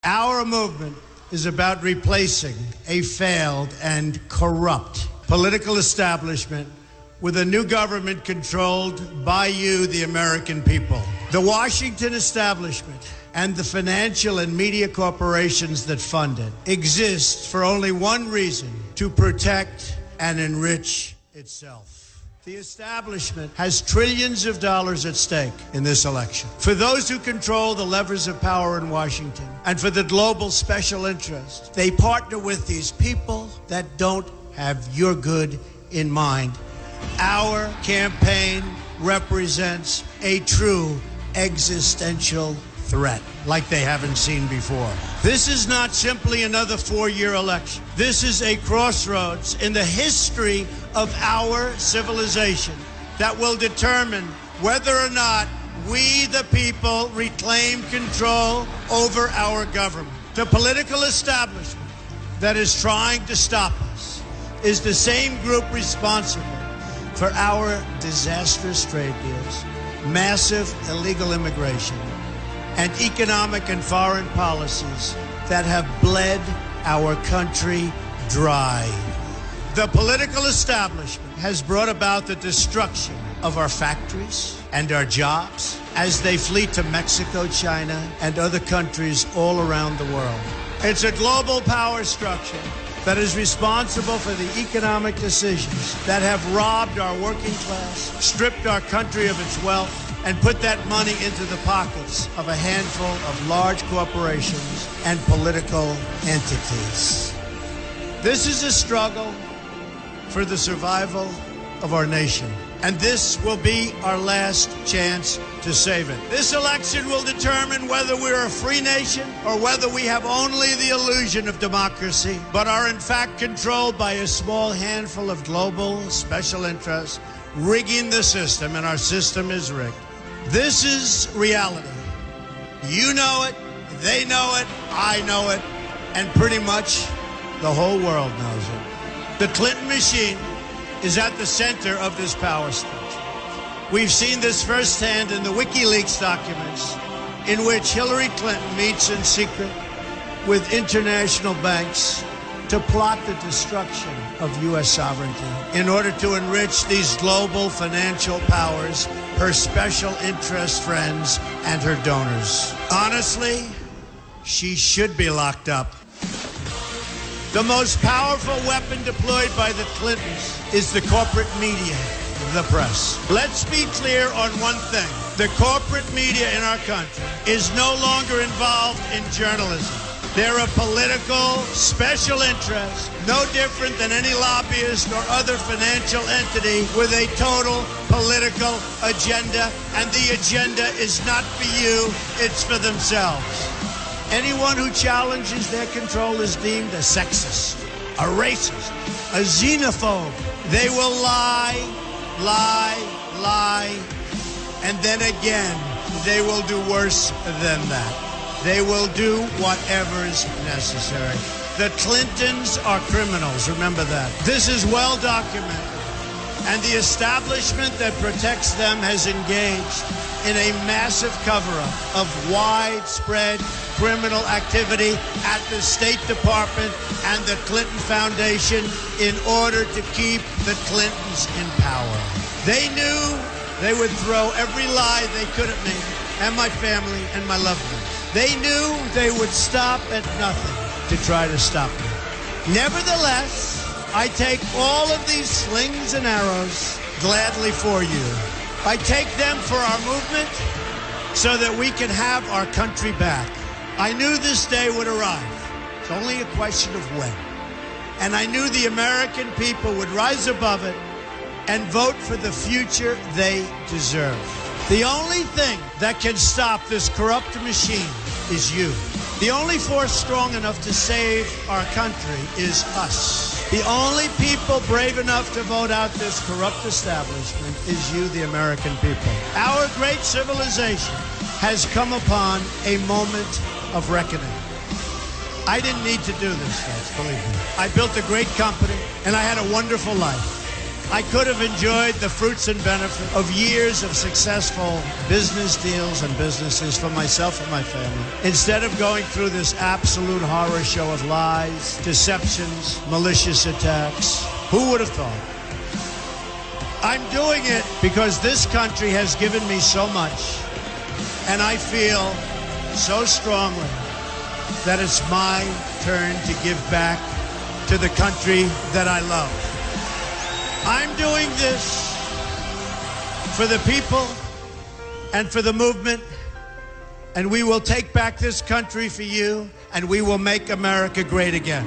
Our movement is about replacing a failed and corrupt political establishment with a new government controlled by you, the American people. The Washington establishment and the financial and media corporations that fund it exist for only one reason: to protect and enrich itself. The establishment has trillions of dollars at stake in this election. For those who control the levers of power in Washington and for the global special interest, they partner with these people that don't have your good in mind. Our campaign represents a true existential threat like they haven't seen before. This is not simply another 4-year election. This is a crossroads in the history of our civilization that will determine whether or not we, the people, reclaim control over our government. The political establishment that is trying to stop us is the same group responsible for our disastrous trade deals, massive illegal immigration, and economic and foreign policies that have bled our country dry. The political establishment has brought about the destruction of our factories and our jobs as they flee to Mexico, China, and other countries all around the world. It's a global power structure that is responsible for the economic decisions that have robbed our working class, stripped our country of its wealth, and put that money into the pockets of a handful of large corporations and political entities. This is a struggle for the survival of our nation, and this will be our last chance to save it. This election will determine whether we're a free nation or whether we have only the illusion of democracy, but are in fact controlled by a small handful of global special interests rigging the system, and our system is rigged. This is reality. You know it, they know it, I know it, and pretty much the whole world knows it. The Clinton machine is at the center of this power structure. We've seen this firsthand in the WikiLeaks documents, in which Hillary Clinton meets in secret with international banks to plot the destruction of U.S. sovereignty in order to enrich these global financial powers, her special interest friends, and her donors. Honestly, she should be locked up. The most powerful weapon deployed by the Clintons is the corporate media, the press. Let's be clear on one thing. The corporate media in our country is no longer involved in journalism. They're a political special interest, no different than any lobbyist or other financial entity with a total political agenda, and the agenda is not for you, it's for themselves. Anyone who challenges their control is deemed a sexist, a racist, a xenophobe. They will lie, and then again, they will do worse than that. They will do whatever is necessary. The Clintons are criminals, remember that. This is well documented, and the establishment that protects them has engaged in a massive cover-up of widespread criminal activity at the State Department and the Clinton Foundation in order to keep the Clintons in power. They knew they would throw every lie they could at me and my family and my loved ones. They knew they would stop at nothing to try to stop me. Nevertheless, I take all of these slings and arrows gladly for you. I take them for our movement so that we can have our country back. I knew this day would arrive. It's only a question of when. And I knew the American people would rise above it and vote for the future they deserve. The only thing that can stop this corrupt machine is you. The only force strong enough to save our country is us. The only people brave enough to vote out this corrupt establishment is you, the American people. Our great civilization has come upon a moment of reckoning. I didn't need to do this, folks, believe me. I built a great company, and I had a wonderful life. I could have enjoyed the fruits and benefits of years of successful business deals and businesses for myself and my family, instead of going through this absolute horror show of lies, deceptions, malicious attacks. Who would have thought? I'm doing it because this country has given me so much, and I feel so strongly that it's my turn to give back to the country that I love. I'm doing this for the people and for the movement, and we will take back this country for you, and we will make America great again.